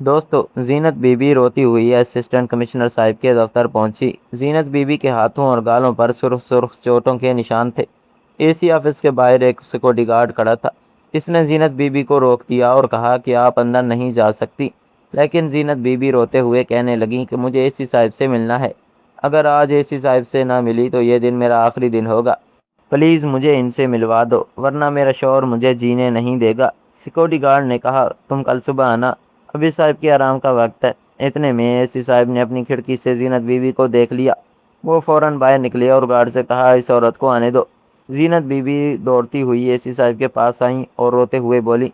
دوستو، زینت be be روتی ہوئی اسسٹنٹ کمشنر صاحب کے دفتر پہنچی۔ زینت بی بی کے ہاتھوں اور گالوں پر سرخ سرخ چوٹوں کے نشان تھے۔ اے سی آفس کے باہر ایک سیکورٹی گارڈ کھڑا تھا۔ اس نے زینت بی بی کو روک دیا اور کہا کہ آپ اندر نہیں جا سکتی، لیکن زینت بی بی روتے ہوئے کہنے لگیں کہ مجھے اے سی صاحب سے ملنا ہے۔ اگر آج اے سی صاحب سے نہ ملی تو یہ دن میرا آخری دن ہوگا۔ پلیز مجھے ان سے ملوا دو، ورنہ میرا شوہر مجھے جینے نہیں دے گا۔ سیکورٹی گارڈ نے کہا، تم کل صبح آنا، ابھی صاحب کے آرام کا وقت ہے۔ اتنے میں اے سی صاحب نے اپنی کھڑکی سے زینت بی بی کو دیکھ لیا۔ وہ فوراً باہر نکلے اور گارڈ سے کہا، اس عورت کو آنے دو۔ زینت بی بی دوڑتی ہوئی اے سی صاحب کے پاس آئیں اور روتے ہوئے بولی،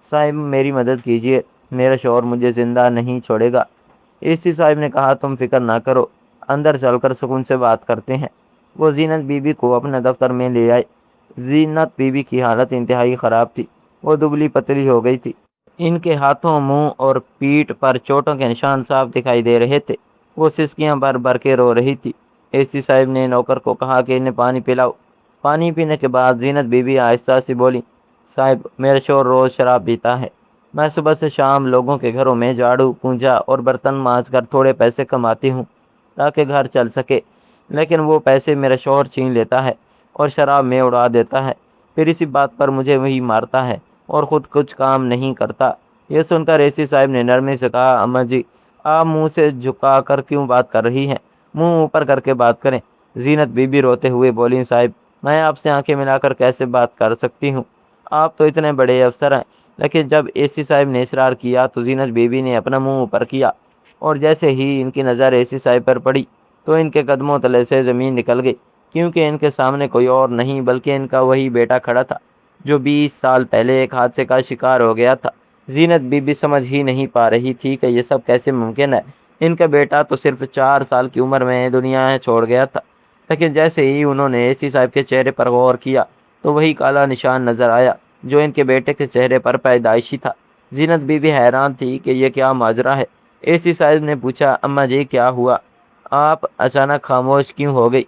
صاحب میری مدد کیجیے، میرا شوہر مجھے زندہ نہیں چھوڑے گا۔ اے سی صاحب نے کہا، تم فکر نہ کرو، اندر چل کر سکون سے بات کرتے ہیں۔ وہ زینت بی بی کو اپنے دفتر میں لے آئے۔ زینت بی بی کی حالت انتہائی خراب تھی۔ وہ دبلی پتلی ہو گئی تھی۔ ان کے ہاتھوں، منہ اور پیٹھ پر چوٹوں کے نشان صاف دکھائی دے رہے تھے۔ وہ سسکیاں بھر بھر کے رو رہی تھی۔ اے سی صاحب نے نوکر کو کہا کہ انہیں پانی پلاؤ۔ پانی پینے کے بعد زینت بی بی آہستہ سے بولی، صاحب میرا شوہر روز شراب پیتا ہے۔ میں صبح سے شام لوگوں کے گھروں میں جھاڑو پونجا اور برتن مانج کر تھوڑے پیسے کماتی ہوں تاکہ گھر چل سکے، لیکن وہ پیسے میرا شوہر چھین لیتا ہے اور شراب میں اڑا دیتا ہے، پھر اسی بات پر مجھے وہی مارتا ہے اور خود کچھ کام نہیں کرتا۔ یہ سن کر اے سی صاحب نے نرمی سے کہا، اماں جی آپ منہ سے جھکا کر کیوں بات کر رہی ہیں، منہ اوپر کر کے بات کریں۔ زینت بی بی روتے ہوئے بولی، صاحب میں آپ سے آنکھیں ملا کر کیسے بات کر سکتی ہوں، آپ تو اتنے بڑے افسر ہیں۔ لیکن جب اے سی صاحب نے اصرار کیا تو زینت بی بی نے اپنا منہ اوپر کیا، اور جیسے ہی ان کی نظر اے سی صاحب پر پڑی تو ان کے قدموں تلے سے زمین نکل گئی، کیونکہ ان کے سامنے کوئی اور نہیں بلکہ ان کا وہی بیٹا کھڑا تھا جو 20 سال پہلے ایک حادثے کا شکار ہو گیا تھا۔ زینت بی بی سمجھ ہی نہیں پا رہی تھی کہ یہ سب کیسے ممکن ہے۔ ان کا بیٹا تو صرف 4 سال کی عمر میں دنیا چھوڑ گیا تھا، لیکن جیسے ہی انہوں نے اے سی صاحب کے چہرے پر غور کیا تو وہی کالا نشان نظر آیا جو ان کے بیٹے کے چہرے پر پیدائشی تھا۔ زینت بی بی حیران تھی کہ یہ کیا ماجرا ہے۔ اے سی صاحب نے پوچھا، اماں جی کیا ہوا، آپ اچانک خاموش کیوں ہو گئی،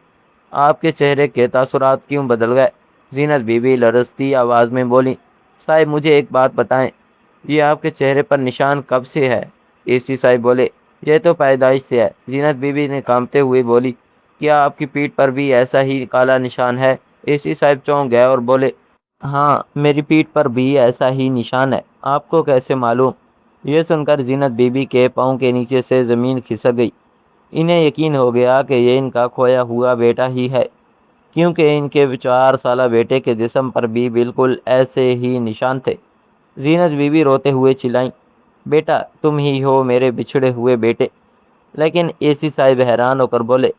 آپ کے چہرے کے تاثرات کیوں بدل گئے؟ زینت بی بی لرزتی آواز میں بولی، صاحب مجھے ایک بات بتائیں، یہ آپ کے چہرے پر نشان کب سے ہے؟ اے سی صاحب بولے، یہ تو پیدائش سے ہے۔ زینت بی بی نے کانپتے ہوئے بولی، کیا آپ کی پیٹھ پر بھی ایسا ہی کالا نشان ہے؟ اے سی صاحب چونک گئے اور بولے، ہاں میری پیٹھ پر بھی ایسا ہی نشان ہے، آپ کو کیسے معلوم؟ یہ سن کر زینت بی بی کے پاؤں کے نیچے سے زمین کھسک گئی۔ انہیں یقین ہو گیا کہ یہ ان کا کھویا ہوا بیٹا ہی ہے، کیونکہ ان کے 4 سالہ بیٹے کے جسم پر بھی بالکل ایسے ہی نشان تھے۔ زینت بی بی روتے ہوئے چلائیں، بیٹا تم ہی ہو میرے بچھڑے ہوئے بیٹے۔ لیکن اے سی صاحب حیران ہو کر بولے،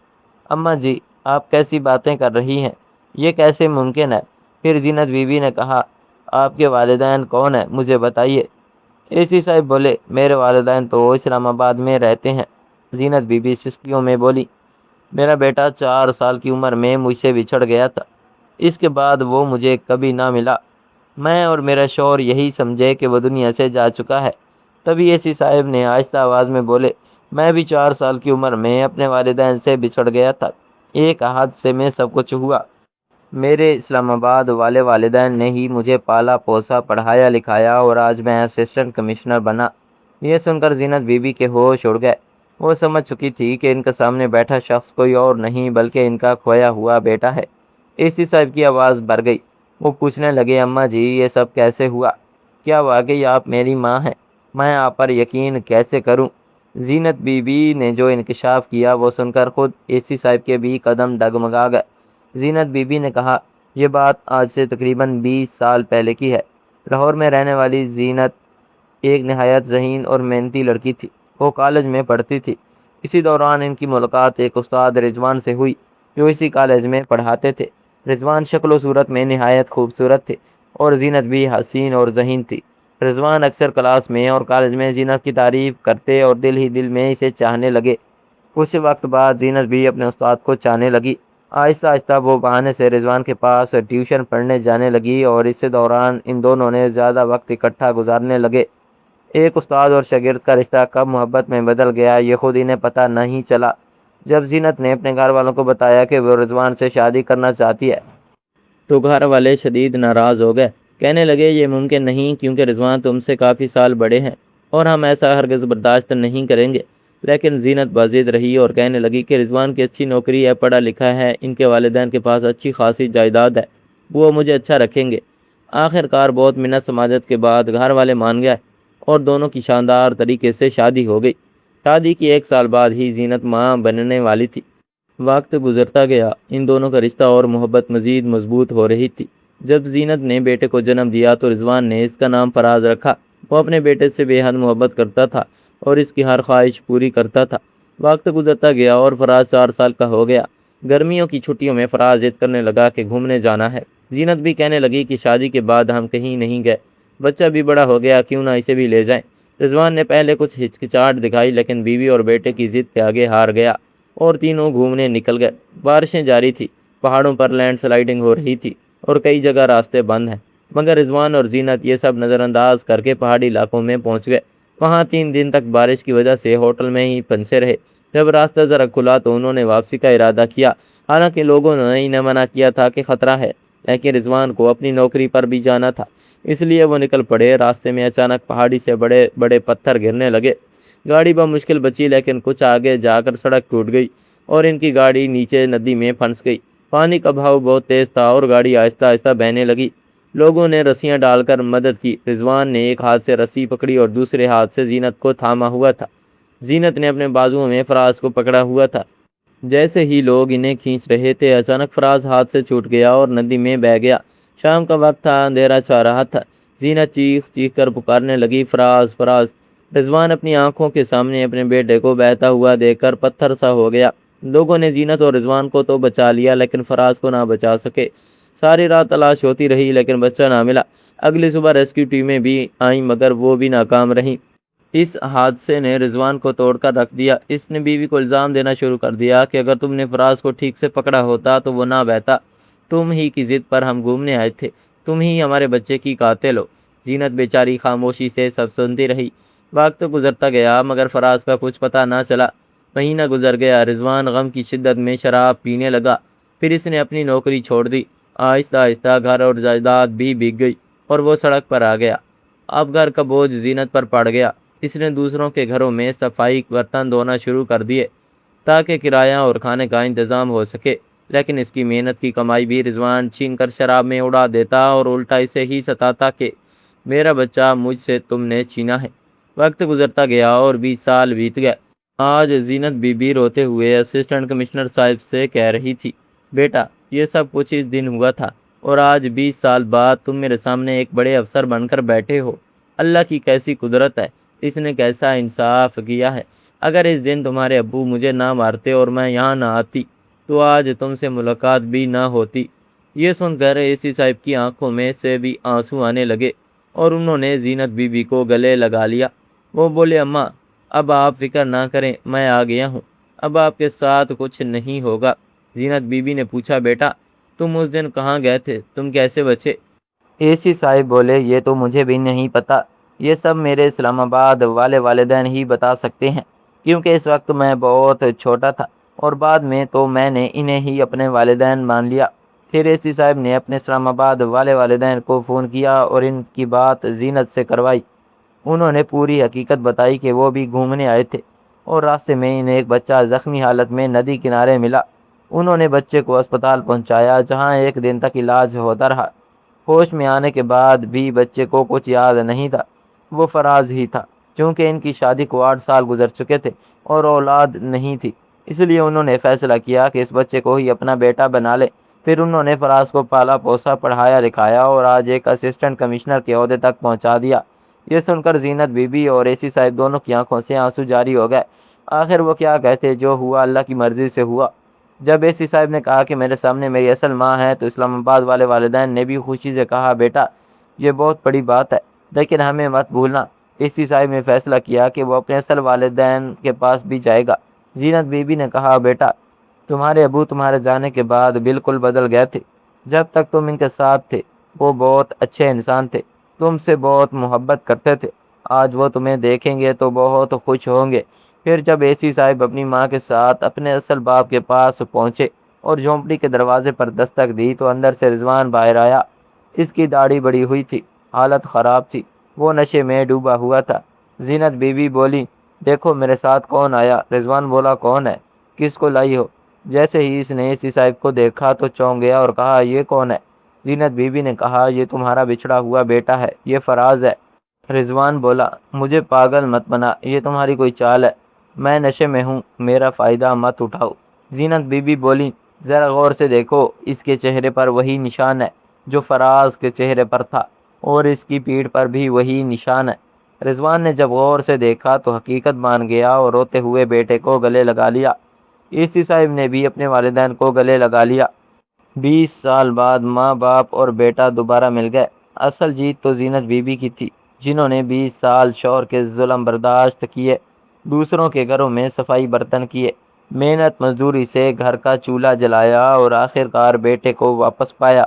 اماں جی آپ کیسی باتیں کر رہی ہیں، یہ کیسے ممکن ہے؟ پھر زینت بی بی نے کہا، آپ کے والدین کون ہیں مجھے بتائیے۔ اے سی صاحب بولے، میرے والدین تو اسلام آباد میں رہتے ہیں۔ زینت بی بی سسکیوں میں بولی، میرا بیٹا 4 سال کی عمر میں مجھ سے بچھڑ گیا تھا، اس کے بعد وہ مجھے کبھی نہ ملا۔ میں اور میرا شوہر یہی سمجھے کہ وہ دنیا سے جا چکا ہے۔ تبھی اے سی صاحب نے آہستہ آواز میں بولے، میں بھی 4 سال کی عمر میں اپنے والدین سے بچھڑ گیا تھا، ایک حادثے میں سب کچھ ہوا۔ میرے اسلام آباد والے والدین نے ہی مجھے پالا پوسا، پڑھایا لکھایا اور آج میں اسسٹنٹ کمشنر بنا۔ یہ سن کر زینت بی بی کے ہوش اڑ گئے۔ وہ سمجھ چکی تھی کہ ان کے سامنے بیٹھا شخص کوئی اور نہیں بلکہ ان کا کھویا ہوا بیٹا ہے۔ اے سی صاحب کی آواز بھر گئی۔ وہ پوچھنے لگے، اماں جی یہ سب کیسے ہوا؟ کیا واقعی آپ میری ماں ہیں؟ میں آپ پر یقین کیسے کروں؟ زینت بی بی نے جو انکشاف کیا وہ سن کر خود اے سی صاحب کے بھی قدم ڈگمگا گئے۔ زینت بی بی نے کہا، یہ بات آج سے تقریباً 20 سال پہلے کی ہے۔ لاہور میں رہنے والی زینت ایک نہایت ذہین اور محنتی لڑکی تھی۔ وہ کالج میں پڑھتی تھی۔ اسی دوران ان کی ملاقات ایک استاد رضوان سے ہوئی جو اسی کالج میں پڑھاتے تھے۔ رضوان شکل و صورت میں نہایت خوبصورت تھے اور زینت بھی حسین اور ذہین تھی۔ رضوان اکثر کلاس میں اور کالج میں زینت کی تعریف کرتے اور دل ہی دل میں اسے چاہنے لگے۔ کچھ وقت بعد زینت بھی اپنے استاد کو چاہنے لگی۔ آہستہ آہستہ وہ بہانے سے رضوان کے پاس ٹیوشن پڑھنے جانے لگی اور اس دوران ان دونوں نے زیادہ وقت اکٹھا گزارنے لگے۔ ایک استاد اور شاگرد کا رشتہ کب محبت میں بدل گیا یہ خود انہیں پتہ نہیں چلا۔ جب زینت نے اپنے گھر والوں کو بتایا کہ وہ رضوان سے شادی کرنا چاہتی ہے تو گھر والے شدید ناراض ہو گئے۔ کہنے لگے، یہ ممکن نہیں کیونکہ رضوان تم سے کافی سال بڑے ہیں۔ اور ہم ایسا ہرگز برداشت نہیں کریں گے۔ لیکن زینت بازید رہی اور کہنے لگی کہ رضوان کی اچھی نوکری ہے، پڑھا لکھا ہے، ان کے والدین کے پاس اچھی خاصی جائیداد ہے، وہ مجھے اچھا رکھیں گے۔ آخر کار بہت منت سماجت کے بعد گھر والے مان گئے اور دونوں کی شاندار طریقے سے شادی ہو گئی۔ شادی کی 1 سال بعد ہی زینت ماں بننے والی تھی۔ وقت گزرتا گیا، ان دونوں کا رشتہ اور محبت مزید مضبوط ہو رہی تھی۔ جب زینت نے بیٹے کو جنم دیا تو رضوان نے اس کا نام فراز رکھا۔ وہ اپنے بیٹے سے بے حد محبت کرتا تھا اور اس کی ہر خواہش پوری کرتا تھا۔ وقت گزرتا گیا اور فراز 4 سال کا ہو گیا۔ گرمیوں کی چھٹیوں میں فراز ضد کرنے لگا کہ گھومنے جانا ہے۔ زینت بھی کہنے لگی کہ شادی کے بعد ہم کہیں نہیں گئے، بچہ بھی بڑا ہو گیا، کیوں نہ اسے بھی لے جائیں۔ رضوان نے پہلے کچھ ہچکچاہٹ دکھائی، لیکن بیوی اور بیٹے کی ضد کے آگے ہار گیا اور تینوں گھومنے نکل گئے۔ بارشیں جاری تھی، پہاڑوں پر لینڈ سلائیڈنگ ہو رہی تھی اور کئی جگہ راستے بند ہیں، مگر رضوان اور زینت یہ سب نظر انداز کر کے پہاڑی علاقوں میں پہنچ گئے۔ وہاں 3 دن تک بارش کی وجہ سے ہوٹل میں ہی پھنسے رہے۔ جب راستہ ذرا کھلا تو انہوں نے واپسی کا ارادہ کیا۔ حالانکہ لوگوں نے انہیں منع کیا تھا کہ خطرہ ہے، لیکن رضوان کو اپنی نوکری پر بھی جانا تھا، اس لیے وہ نکل پڑے۔ راستے میں اچانک پہاڑی سے بڑے بڑے پتھر گرنے لگے۔ گاڑی بمشکل بچی، لیکن کچھ آگے جا کر سڑک ٹوٹ گئی اور ان کی گاڑی نیچے ندی میں پھنس گئی۔ پانی کا بہاؤ بہت تیز تھا اور گاڑی آہستہ آہستہ بہنے لگی۔ لوگوں نے رسیاں ڈال کر مدد کی۔ رضوان نے ایک ہاتھ سے رسی پکڑی اور دوسرے ہاتھ سے زینت کو تھاما ہوا تھا۔ زینت نے اپنے بازوؤں میں فراز کو پکڑا ہوا تھا۔ جیسے ہی لوگ انہیں کھینچ رہے تھے، اچانک فراز ہاتھ سے چھوٹ گیا اور ندی میں بہہ گیا۔ شام کا وقت تھا، اندھیرا چھا رہا تھا۔ زینت چیخ چیخ کر پکارنے لگی، فراز فراز۔ رضوان اپنی آنکھوں کے سامنے اپنے بیٹے کو بہتا ہوا دیکھ کر پتھر سا ہو گیا۔ لوگوں نے زینت اور رضوان کو تو بچا لیا، لیکن فراز کو نہ بچا سکے۔ ساری رات تلاش ہوتی رہی، لیکن بچہ نہ ملا۔ اگلی صبح ریسکیو ٹیمیں بھی آئیں، مگر وہ بھی ناکام رہیں۔ اس حادثے نے رضوان کو توڑ کر رکھ دیا۔ اس نے بیوی کو الزام دینا شروع کر دیا کہ اگر تم نے فراز کو ٹھیک سے پکڑا ہوتا تو وہ نہ بہتا۔ تم ہی کی ضد پر ہم گھومنے آئے تھے، تم ہی ہمارے بچے کی قاتل ہو۔ زینت بیچاری خاموشی سے سب سنتی رہی۔ وقت گزرتا گیا، مگر فراز کا کچھ پتہ نہ چلا۔ مہینہ گزر گیا۔ رضوان غم کی شدت میں شراب پینے لگا، پھر اس نے اپنی نوکری چھوڑ دی۔ آہستہ آہستہ گھر اور جائیداد بھی بک گئی اور وہ سڑک پر آ گیا۔ اب گھر کا بوجھ زینت پر پڑ گیا۔ اس نے دوسروں کے گھروں میں صفائی برتن دھونا شروع کر دیے تاکہ کرایہ اور کھانے کا انتظام ہو سکے، لیکن اس کی محنت کی کمائی بھی رضوان چھین کر شراب میں اڑا دیتا اور الٹا اسے ہی ستاتا کہ میرا بچہ مجھ سے تم نے چھینا ہے۔ وقت گزرتا گیا اور 20 سال بیت گئے۔ آج زینت بی بی روتے ہوئے اسسٹنٹ کمشنر صاحب سے کہہ رہی تھی، بیٹا یہ سب کچھ اس دن ہوا تھا اور آج 20 سال بعد تم میرے سامنے ایک بڑے افسر بن کر بیٹھے ہو۔ اللہ کی کیسی قدرت ہے، اس نے کیسا انصاف کیا ہے۔ اگر اس دن تمہارے ابو مجھے نہ مارتے اور میں یہاں نہ آتی تو آج تم سے ملاقات بھی نہ ہوتی۔ یہ سن کر اے.سی صاحب کی آنکھوں میں سے بھی آنسو آنے لگے اور انہوں نے زینت بی بی کو گلے لگا لیا۔ وہ بولے، اماں اب آپ فکر نہ کریں، میں آ گیا ہوں، اب آپ کے ساتھ کچھ نہیں ہوگا۔ زینت بی بی نے پوچھا، بیٹا تم اس دن کہاں گئے تھے، تم کیسے بچے؟ اے.سی صاحب بولے، یہ تو مجھے بھی نہیں پتہ، یہ سب میرے اسلام آباد والے والدین ہی بتا سکتے ہیں، کیونکہ اس وقت میں بہت چھوٹا تھا اور بعد میں تو میں نے انہیں ہی اپنے والدین مان لیا۔ پھر اے.سی صاحب نے اپنے اسلام آباد والے والدین کو فون کیا اور ان کی بات زینت سے کروائی۔ انہوں نے پوری حقیقت بتائی کہ وہ بھی گھومنے آئے تھے اور راستے میں انہیں ایک بچہ زخمی حالت میں ندی کنارے ملا۔ انہوں نے بچے کو اسپتال پہنچایا، جہاں 1 دن تک علاج ہوتا رہا۔ ہوش میں آنے کے بعد بھی بچے کو کچھ یاد نہیں تھا، وہ فراز ہی تھا۔ چونکہ ان کی شادی کو 8 سال گزر چکے تھے اور اولاد نہیں تھی، اس لیے انہوں نے فیصلہ کیا کہ اس بچے کو ہی اپنا بیٹا بنا لے۔ پھر انہوں نے فراز کو پالا پوسا، پڑھایا لکھایا اور آج ایک اسسٹنٹ کمشنر کے عہدے تک پہنچا دیا۔ یہ سن کر زینت بی بی اور اے.سی صاحب دونوں کی آنکھوں سے آنسو جاری ہو گئے۔ آخر وہ کیا کہتے، جو ہوا اللہ کی مرضی سے ہوا۔ جب اے.سی صاحب نے کہا کہ میرے سامنے میری اصل ماں ہے، تو اسلام آباد والے والدین نے بھی خوشی سے کہا، بیٹا یہ بہت بڑی بات ہے، لیکن ہمیں مت بھولنا۔ اے.سی صاحب نے فیصلہ کیا کہ وہ اپنے اصل والدین کے پاس بھی جائے گا۔ زینت بی بی نے کہا، بیٹا تمہارے ابو تمہارے جانے کے بعد بالکل بدل گئے تھے۔ جب تک تم ان کے ساتھ تھے وہ بہت اچھے انسان تھے، تم سے بہت محبت کرتے تھے۔ آج وہ تمہیں دیکھیں گے تو بہت خوش ہوں گے۔ پھر جب اے.سی صاحب اپنی ماں کے ساتھ اپنے اصل باپ کے پاس پہنچے اور جھونپڑی کے دروازے پر دستک دی تو اندر سے رضوان باہر آیا۔ اس کی داڑھی بڑی ہوئی تھی، حالت خراب تھی، وہ نشے میں ڈوبا ہوا تھا۔ زینت بی بی بولی دیکھو میرے ساتھ کون آیا۔ رضوان بولا کون ہے؟ کس کو لائی ہو؟ جیسے ہی اس نے اے سی صاحب کو دیکھا تو چونک گیا اور کہا یہ کون ہے؟ زینت بی بی نے کہا یہ تمہارا بچھڑا ہوا بیٹا ہے، یہ فراز ہے۔ رضوان بولا مجھے پاگل مت بنا، یہ تمہاری کوئی چال ہے، میں نشے میں ہوں، میرا فائدہ مت اٹھاؤ۔ زینت بی بی بولی ذرا غور سے دیکھو، اس کے چہرے پر وہی نشان ہے جو فراز کے چہرے پر تھا، اور اس کی پیٹھ پر بھی وہی نشان ہے۔ رضوان نے جب غور سے دیکھا تو حقیقت مان گیا اور روتے ہوئے بیٹے کو گلے لگا لیا۔ اے سی صاحب نے بھی اپنے والدین کو گلے لگا لیا۔ 20 سال بعد ماں باپ اور بیٹا دوبارہ مل گئے۔ اصل جیت تو زینت بی بی کی تھی، جنہوں نے 20 سال شوہر کے ظلم برداشت کیے، دوسروں کے گھروں میں صفائی برتن کیے، محنت مزدوری سے گھر کا چولہا جلایا اور آخر کار بیٹے کو واپس پایا،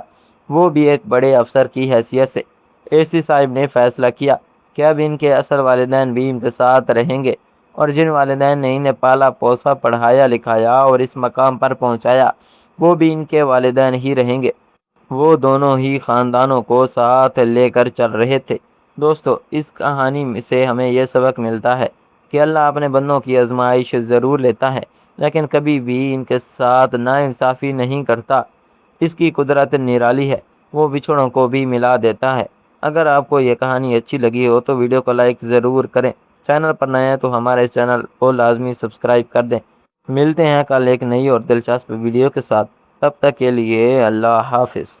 وہ بھی ایک بڑے افسر کی حیثیت سے۔ اے سی صاحب نے فیصلہ کیا کہ اب ان کے اصل والدین بھی ان کے ساتھ رہیں گے، اور جن والدین نے انہیں پالا پوسا، پڑھایا لکھایا اور اس مقام پر پہنچایا، وہ بھی ان کے والدین ہی رہیں گے۔ وہ دونوں ہی خاندانوں کو ساتھ لے کر چل رہے تھے۔ دوستو، اس کہانی سے ہمیں یہ سبق ملتا ہے کہ اللہ اپنے بندوں کی آزمائش ضرور لیتا ہے، لیکن کبھی بھی ان کے ساتھ ناانصافی نہیں کرتا۔ اس کی قدرت نرالی ہے، وہ بچھڑوں کو بھی ملا دیتا ہے۔ اگر آپ کو یہ کہانی اچھی لگی ہو تو ویڈیو کو لائک ضرور کریں، چینل پر نئے ہیں تو ہمارے اس چینل کو لازمی سبسکرائب کر دیں۔ ملتے ہیں کل ایک نئی اور دلچسپ ویڈیو کے ساتھ، تب تک کے لیے اللہ حافظ۔